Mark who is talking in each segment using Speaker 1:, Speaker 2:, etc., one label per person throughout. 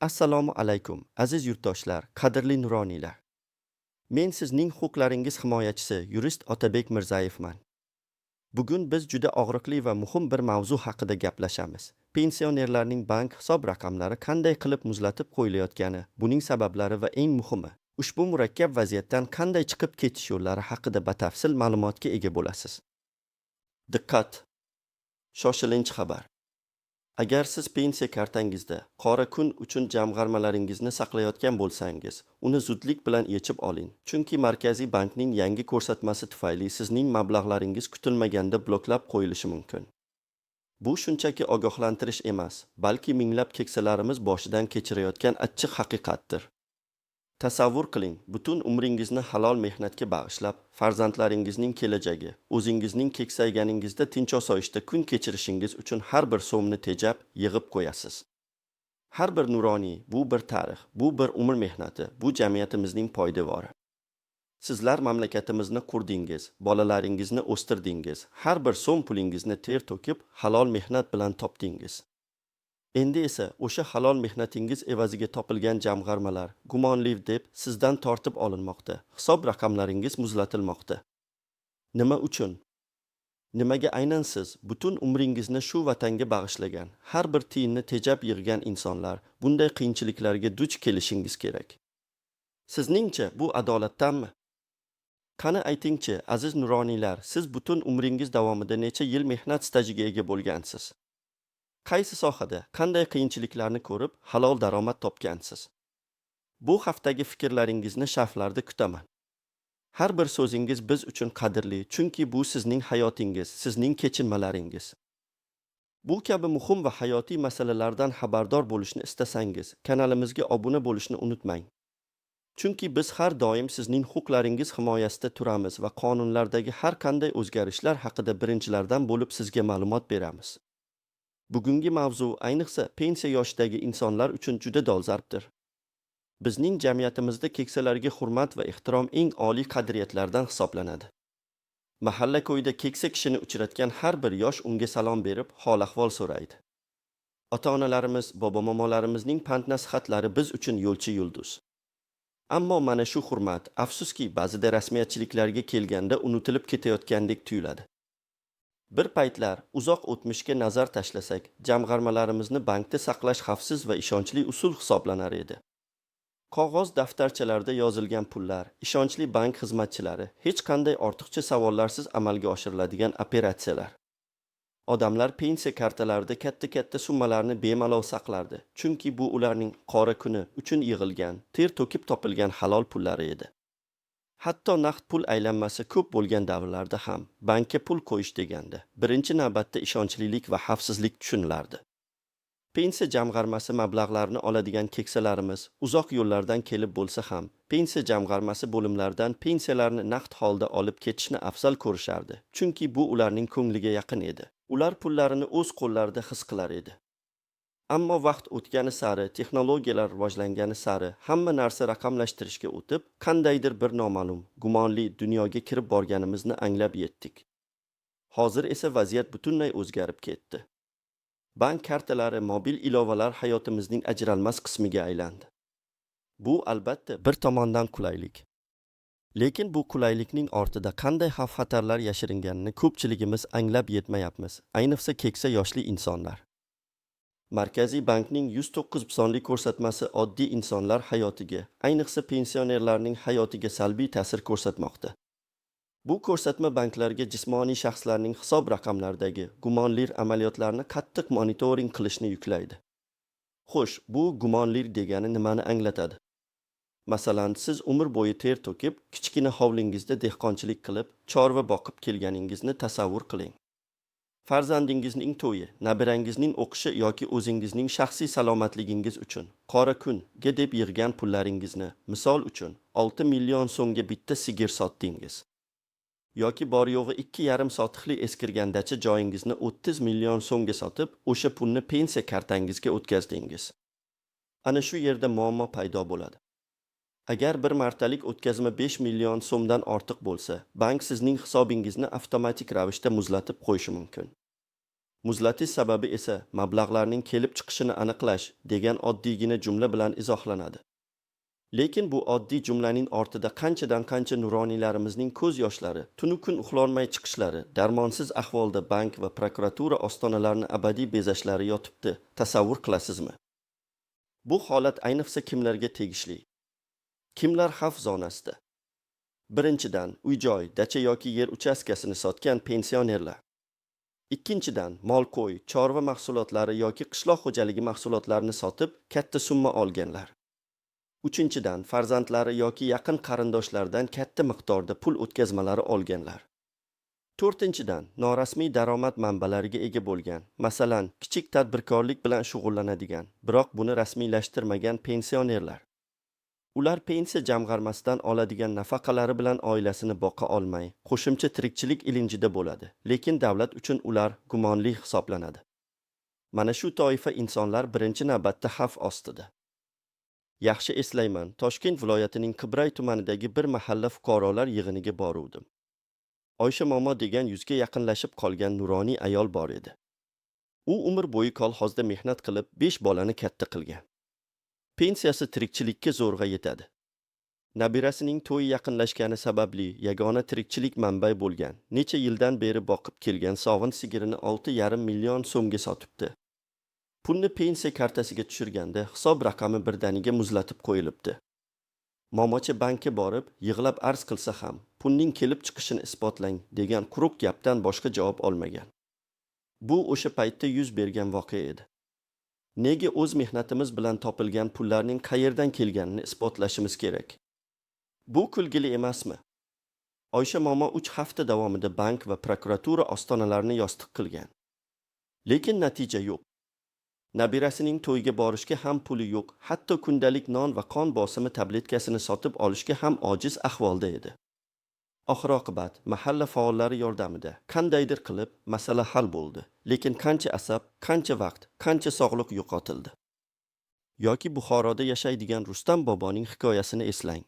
Speaker 1: Assalomu alaykum, aziz yurtdoshlar, qadrli nuroniylar. Men sizning huquqlaringiz himoyachisi, yurist Otabek Mirzayevman. Bugun biz juda og'riqli va muhim bir mavzu haqida gaplashamiz. Pensionerlarning bank hisob raqamlari qanday qilib muzlatib qo'yilayotgani, buning sabablari va eng muhimi, ushbu murakkab vaziyatdan qanday chiqib ketish yo'llari haqida batafsil ma'lumotga ega bo'lasiz. Diqqat! Shoshilinch xabar. Agar siz pensiya kartangizda qora kun uchun jamg'armalaringizni saqlayotgan bo'lsangiz, uni zudlik bilan yechib oling. Chunki Markaziy bankning yangi ko'rsatmasi tufayli sizning mablag'laringiz kutilmaganda bloklab qo'yilishi mumkin. Bu shunchaki ogohlantirish emas, balki minglab keksalarimiz boshidan kechirayotgan achchiq haqiqatdir. Tasavvur qiling, butun umringizni halol mehnatga bag'ishlab, farzandlaringizning kelajagi, o'zingizning keksayganingizda tinch-osoyishta kun kechirishingiz uchun har bir so'mni tejab, yig'ib qo'yasiz. Har bir nuroniy, bu bir tarix, bu bir umr mehnati, bu jamiyatimizning poydevori. Sizlar mamlakatimizni qurdingiz, bolalaringizni o'stirdingiz, har bir so'm pulingizni ter to'kib, halol mehnat bilan topdingiz. Endi esa o'sha halol mehnatingiz evaziga topilgan jamg'armalar gumonli deb sizdan tortib olinmoqda. Hisob raqamlaringiz muzlatilmoqda. Nima uchun? Nimaga aynan siz butun umringizni shu vatanga bag'ishlagan, har bir tiyinni tejab yig'gan insonlar bunday qiyinchiliklarga duch kelishingiz kerak? Sizningcha bu adolatdanmi? Qani aytingchi, aziz nuroniylar, siz butun umringiz davomida necha yil mehnat stajiga ega bo'lgansiz? Qaysi sohada, qanday qiyinchiliklarni ko'rib, halol daromad topgansiz? Bu haftagi fikrlaringizni sharhlarda kutaman. Har bir so'zingiz biz uchun qadrli, chunki bu sizning hayotingiz, sizning kechinmalaringiz. Bu kabi muhim va hayotiy masalalardan xabardor bo'lishni istasangiz, kanalimizga obuna bo'lishni unutmang. Chunki biz har doim sizning huquqlaringiz himoyasida turamiz va qonunlardagi har qanday o'zgarishlar haqida birinchilardan bo'lib sizga ma'lumot beramiz. Bugungi mavzu ayniqsa pensiya yoshidagi insonlar uchun juda dolzarbdir. Bizning jamiyatimizda keksalarga hurmat va ehtirom eng oliy qadriyatlardan hisoblanadi. Mahalla ko'yida keksa kishini uchratgan har bir yosh unga salom berib, hol-ahvol so'raydi. Ota-onalarimiz, bobo-momolarimizning pand-nasihatlari biz uchun yo'lchi yulduz. Ammo mana shu hurmat, afsuski, ba'zida rasmiyatchiliklarga kelganda unutilib ketayotgandek tuyuladi. Bir paytlar uzoq o'tmishga nazar tashlasak, jamg'armalarimizni bankda saqlash xavfsiz va ishonchli usul hisoblanar edi. Qog'oz daftarchalarda yozilgan pullar, ishonchli bank xizmatchilari, hech qanday ortiqcha savollarsiz amalga oshiriladigan operatsiyalar. Odamlar pensiya kartalarida katta-katta summalarni bemalol saqlardi, chunki bu ularning qora kuni uchun yig'ilgan, ter to'kib topilgan halol pullari edi. Hatto naqd pul aylanmasi ko'p bo'lgan davrlarda ham bankka pul qo'yish deganda birinchi navbatda ishonchlilik va xavfsizlik tushunilardi. Pensiya jamg'armasi mablag'larini oladigan keksalarimiz uzoq yo'llardan kelib bo'lsa ham, pensiya jamg'armasi bo'limlaridan pensiyalarni naqd holda olib ketishni afzal ko'rishardi, chunki bu ularning ko'ngliga yaqin edi. Ular pullarini o'z qo'llarida his qilar edi. Ammo vaqt o'tgani sari, texnologiyalar rivojlangani sari, hamma narsa raqamlashtirishga o'tib, qandaydir bir noma'lum, gumonli dunyoga kirib borganimizni anglab yetdik. Hozir esa vaziyat butunlay o'zgarib ketdi. Bank kartalari, mobil ilovalar hayotimizning ajralmas qismiga aylandi. Bu albatta bir tomondan qulaylik. Lekin bu qulaylikning ortida qanday xavf-xatarlar yashiringanini ko'pchiligimiz anglab yetmayapmiz, ayniqsa keksa yoshli insonlar. Markaziy bankning 109 sonli ko'rsatmasi oddiy insonlar hayotiga, ayniqsa pensionerlarning hayotiga salbiy ta'sir ko'rsatmoqda. Bu ko'rsatma banklarga jismoniy shaxslarning hisob raqamlaridagi gumonli amaliyotlarni qattiq monitoring qilishni yuklaydi. Xo'sh, bu gumonli degani nimani anglatadi? Masalan, siz umr bo'yi ter to'kib, kichkina hovlingizda dehqonchilik qilib, chorva boqib kelganingizni tasavvur qiling. Farzandingizning to'yi, nabirangizning o'qishi yoki o'zingizning shaxsiy salomatligingiz uchun qora kunga deb yig'gan pullaringizni, misol uchun 6 million so'mga bitta sigir sotdingiz. Yoki bor yo'g'i 2,5 sotixli eskirgan dacha joyingizni 30 million so'mga sotib, o'sha pulni pensiya kartangizga o'tkazdingiz. Ana shu yerda muammo paydo bo'ladi. Agar bir martalik o'tkazma 5 million so'mdan ortiq bo'lsa, bank sizning hisobingizni avtomatik ravishda muzlatib qo'yishi mumkin. Muzlatish sababi esa mablag'larning kelib chiqishini aniqlash degan oddiygina jumla bilan izohlanadi. Lekin bu oddiy jumlaning ortida qanchadan qancha nuroniylarimizning ko'z yoshlari, tunu kun uxlolmay chiqishlari, darmonsiz ahvolda bank va prokuratura ostonalarini abadiy bezashlari yotibdi. Tasavvur qilasizmi? Bu holat ayniqsa kimlarga tegishli? Kimlar xavf zonasida? Birinchidan, uy-joy, dacha yoki yer uchastkasini sotgan pensionerlar. Ikkinchidan, mol-qo'y, chorva mahsulotlari yoki qishloq xo'jaligi mahsulotlarini sotib, katta summa olganlar. Uchinchidan, farzandlari yoki yaqin qarindoshlardan katta miqdorda pul o'tkazmalari olganlar. To'rtinchidan, norasmiy daromad manbalariga ega bo'lgan, masalan, kichik tadbirkorlik bilan shug'ullanadigan, biroq buni rasmiylashtirmagan pensionerlar. Ular pensiya jamg'armasidan oladigan nafaqalari bilan oilasini boqa olmay, qo'shimcha tirikchilik ilinjida bo'ladi, lekin davlat uchun ular gumonli hisoblanadi. Mana shu toifa insonlar birinchi navbatda xavf ostida. Yaxshi eslayman, Toshkent viloyatining Qibray tumanidagi bir mahalla fuqarolar yig'iniga boruvdim. Oysha momo degan 100 ga yaqinlashib qolgan nuroniy ayol bor edi. U umr bo'yi kolxozda mehnat qilib 5 bolani katta qilgan. Pensiyasi tirikchilikka zo'rg'a yetadi. Nabirasining to'yi yaqinlashgani sababli yagona tirikchilik manbai bo'lgan, necha yildan beri boqib kelgan sog'in sigirini 6,5 million so'mga sotibdi. Pulni pensiya kartasiga tushirganda hisob raqami birdaniga muzlatib qo'yilibdi. Momocha bankka borib, yig'lab arz qilsa ham, pulning kelib chiqishini isbotlang degan quruq gapdan boshqa javob olmagan. Bu o'sha paytda yuz bergan voqea edi. Nega o'z mehnatimiz bilan topilgan pullarning qayerdan kelganini isbotlashimiz kerak? Bu kulgili emasmi? Oysha momo 3 hafta davomida bank va prokuratura ostonalarini yostiq qilgan. Lekin natija yo'q. Nabirasining to'yiga borishga ham puli yo'q, hatto kundalik non va qon bosimi tabletkasini sotib olishga ham ojiz ahvolda edi. Oxir-oqibat mahalla faollari yordamida qandaydir qilib masala hal bo'ldi, lekin qancha asab, qancha vaqt, qancha sog'liq yo'qotildi. Yoki Buxoroda yashaydigan Rustam boboning hikoyasini eslang.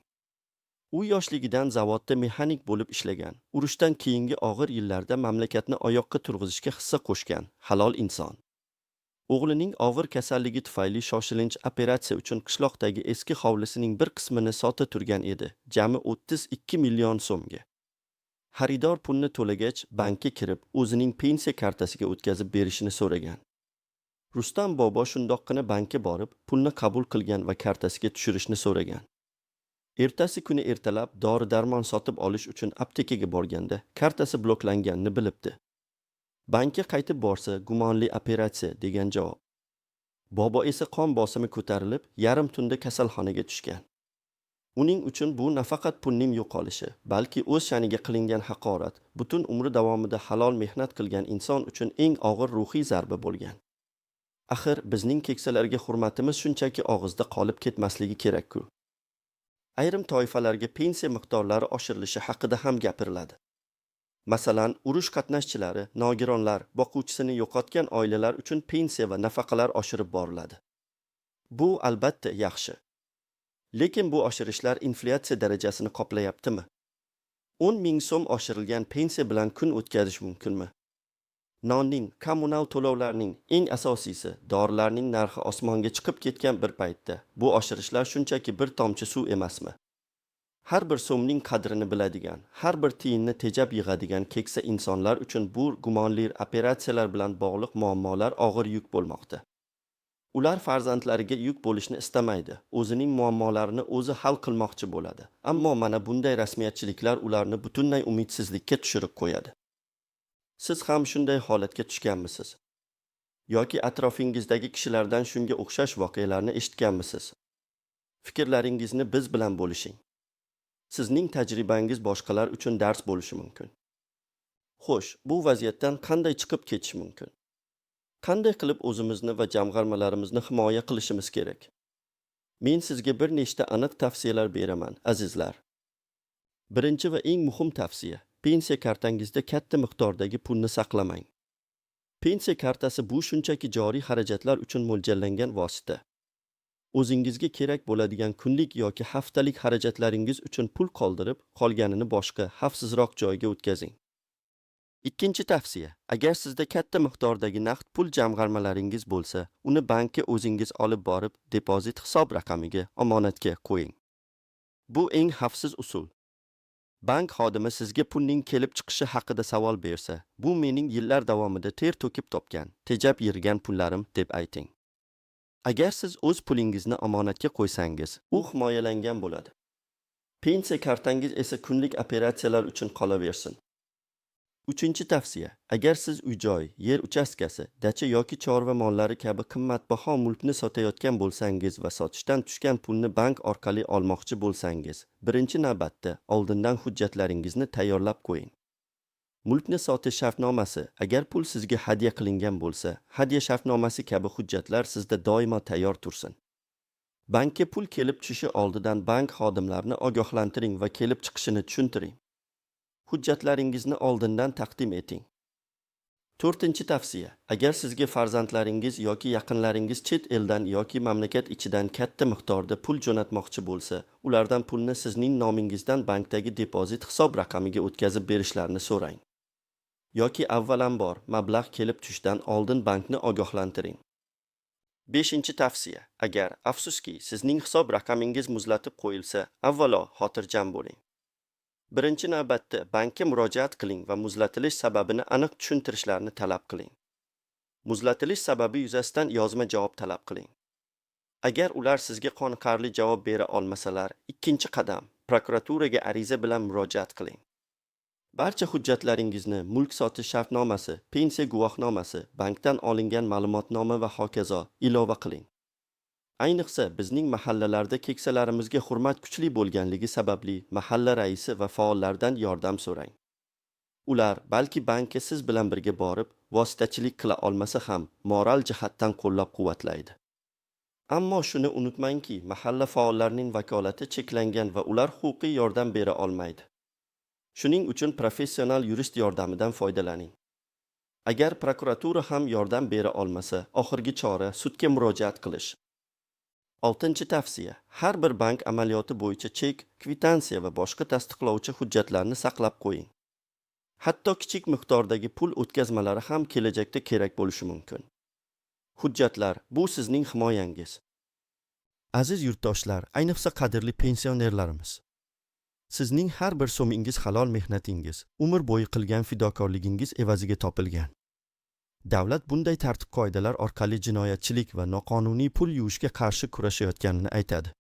Speaker 1: U yoshligidan zavodda mexanik bo'lib ishlagan, urushdan keyingi og'ir yillarda mamlakatni oyoqqa turg'izishga hissa qo'shgan halol inson. O'g'lining og'ir kasalligi tufayli shoshilinch operatsiya uchun qishloqdagi eski hovlisining bir qismini sota turgan edi, jami 32 million so'mga. Xaridor pulni to'lagach, bankka kirib, o'zining pensiya kartasiga o'tkazib berishini so'ragan. Rustam bobo shundoqqina bankka borib, pulni qabul qilgan va kartasiga tushirishni so'ragan. Ertasi kuni ertalab dori-darmon sotib olish uchun aptekaga borganda, kartasi bloklanganini bilibdi. Bankka qaytib borsa, gumonli operatsiya degan javob. Bobo esa qon bosimi ko'tarilib, yarim tunda kasalxonaga tushgan. Uning uchun bu nafaqat pulning yo'qolishi, balki o'z sha'niga qilingan haqorat, butun umri davomida halol mehnat qilgan inson uchun eng og'ir ruhiy zarba bo'lgan. Axir bizning keksalarga hurmatimiz shunchaki og'izda qolib ketmasligi kerak-ku. Ayrim toifalarga pensiya miqdorlari oshirilishi haqida ham gapiriladi. Masalan, urush qatnashchilari, nogironlar, boquvchisini yo'qotgan oilalar uchun pensiya va nafaqalar oshirib boriladi. Bu albatta yaxshi. Lekin bu oshirishlar inflyatsiya darajasini qoplayaptimi? 10 ming so'm oshirilgan pensiya bilan kun o'tkazish mumkinmi? Nonning, kommunal to'lovlarning, eng asosiysi, dorilarning narxi osmonga chiqib ketgan bir paytda, bu oshirishlar shunchaki bir tomchi suv emasmi? Har bir so'mning qadrini biladigan, har bir tiyinni tejab yig'adigan keksa insonlar uchun bu gumonli operatsiyalar bilan bog'liq muammolar og'ir yuk bo'lmoqda. Ular farzandlariga yuk bo'lishni istamaydi, o'zining muammolarini o'zi hal qilmoqchi bo'ladi. Ammo mana bunday rasmiyatchiliklar ularni butunlay umidsizlikka tushirib qo'yadi. Siz ham shunday holatga tushganmisiz? Yoki atrofingizdagi kishilardan shunga o'xshash voqealarni eshitganmisiz? Fikrlaringizni biz bilan bo'lishing. Sizning tajribangiz boshqalar uchun dars bo'lishi mumkin. Xo'sh, bu vaziyatdan qanday chiqib ketish mumkin? Qanday qilib o'zimizni va jamg'armalarimizni himoya qilishimiz kerak? Men sizga bir nechta aniq tavsiyalar beraman, azizlar. Birinchi va eng muhim tavsiya: pensiya kartangizda katta miqdordagi pulni saqlamang. Pensiya kartasi bu shunchaki joriy xarajatlar uchun mo'ljallangan vosita. O'zingizga kerak bo'ladigan kunlik yoki haftalik xarajatlaringiz uchun pul qoldirib, qolganini boshqa, xavfsizroq joyga o'tkazing. Ikkinchi tavsiya: agar sizda katta miqdordagi naqd pul jamg'armalaringiz bo'lsa, uni bankka o'zingiz olib borib, depozit hisob raqamiga omonatga qo'ying. Bu eng xavfsiz usul. Bank xodimi sizga pulning kelib chiqishi haqida savol bersa, bu mening yillar davomida ter to'kib topgan, tejab yirgan pullarim deb ayting. Agar siz o'z pulingizni omonatga qo'ysangiz, u himoyalangan bo'ladi. Pensiya kartangiz esa kunlik operatsiyalar uchun qolaversin. Uchinchi tavsiya: agar siz uy-joy, yer uchastkasi, dacha yoki chorva mollari kabi qimmatbaho mulkni sotayotgan bo'lsangiz va sotishdan tushgan pulni bank orqali olmoqchi bo'lsangiz, birinchi navbatda oldindan hujjatlaringizni tayyorlab qo'ying. Mulkni sotish shartnomasi: agar pul sizga hadya qilingan bo'lsa, hadya shartnomasi kabi hujjatlar sizda doimo tayyor tursin. Bankka pul kelib tushishi oldidan bank xodimlarini ogohlantiring va kelib chiqishini tushuntiring. Hujjatlaringizni oldindan taqdim eting. To'rtinchi tavsiya: agar sizga farzandlaringiz yoki yaqinlaringiz chet eldan yoki mamlakat ichidan katta miqdorda pul jo'natmoqchi bo'lsa, ulardan pulni sizning nomingizdan bankdagi depozit hisob raqamiga o'tkazib berishlarini so'rang. Yoki avvalambor mablag' kelib tushishdan oldin bankni ogohlantiring. Beshinchi tavsiya: agar, afsuski, sizning hisob raqamingiz muzlatib qo'yilsa, avvalo xotirjam bo'ling. Birinchi navbatda bankka murojaat qiling va muzlatilish sababini aniq tushuntirishlarini talab qiling. Muzlatilish sababi yuzasidan yozma javob talab qiling. Agar ular sizga qoniqarli javob bera olmasalar, ikkinchi qadam: prokuraturaga ariza bilan murojaat qiling. Barcha hujjatlaringizni, mulk sotish shartnomasi, pensiya guvohnomasi, bankdan olingan ma'lumotnoma va hokazo ilova qiling. Ayniqsa bizning mahallalarda keksalarimizga hurmat kuchli bo'lganligi sababli mahalla raisi va faollardan yordam so'rang. Ular balki bankka siz bilan birga borib, vositachilik qila olmasa ham moral jihatdan qo'llab-quvvatlaydi. Ammo shuni unutmangki, mahalla faollarining vakolati cheklangan va ular huquqiy yordam bera olmaydi. Shuning uchun professional yurist yordamidan foydalaning. Agar prokuratura ham yordam bera olmasa, oxirgi chora sudga murojaat qilish. Oltinchi tavsiya: har bir bank amaliyoti bo'yicha chek, kvitansiya va boshqa tasdiqlovchi hujjatlarni saqlab qo'ying. Hatto kichik miqdordagi pul o'tkazmalari ham kelajakda kerak bo'lishi mumkin. Hujjatlar bu sizning himoyangiz. Aziz yurtdoshlar, ayniqsa qadrli pensionerlarimiz. Sizning har bir so'mingiz halol mehnatingiz, umr bo'yi qilgan fidokorligingiz evaziga topilgan. Davlat bunday tartib-qoidalar orqali jinoyatchilik va noqonuniy pul yuvishga qarshi kurashayotganini aytadi.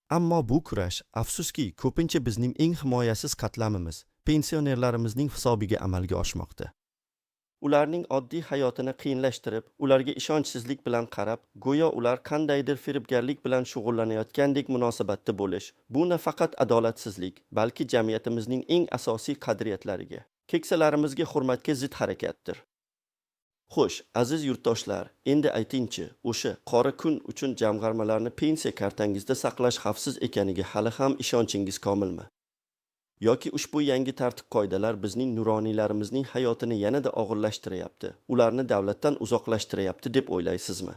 Speaker 1: Ammo bu kurash, afsuski, ko'pincha bizning eng himoyasiz qatlamimiz, pensionerlarimizning hisobiga amalga oshmoqda. Ularning oddiy hayotini qiyinlashtirib, ularga ishonchsizlik bilan qarab, go'yo ular qandaydir firibgarlik bilan shug'ullanayotgandek munosabatda bo'lish, bu nafaqat adolatsizlik, balki jamiyatimizning eng asosiy qadriyatlariga, keksalarimizga hurmatga zid harakatdir. Xo'sh, aziz yurtdoshlar, endi aytingchi, o'sha qora kun uchun jamg'armalarni pensiya kartangizda saqlash xavfsiz ekaniga hali ham ishonchingiz komilmi? Yoki ushbu yangi tartib-qoidalar bizning nuroniylarimizning hayotini yanada og'irlashtirayapti, ularni davlatdan uzoqlashtirayapti deb o'ylaysizmi?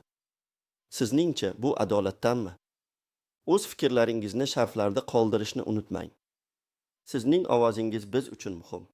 Speaker 1: Sizningcha bu adolatdanmi? O'z fikrlaringizni sharhlarda qoldirishni unutmang. Sizning ovozingiz biz uchun muhim.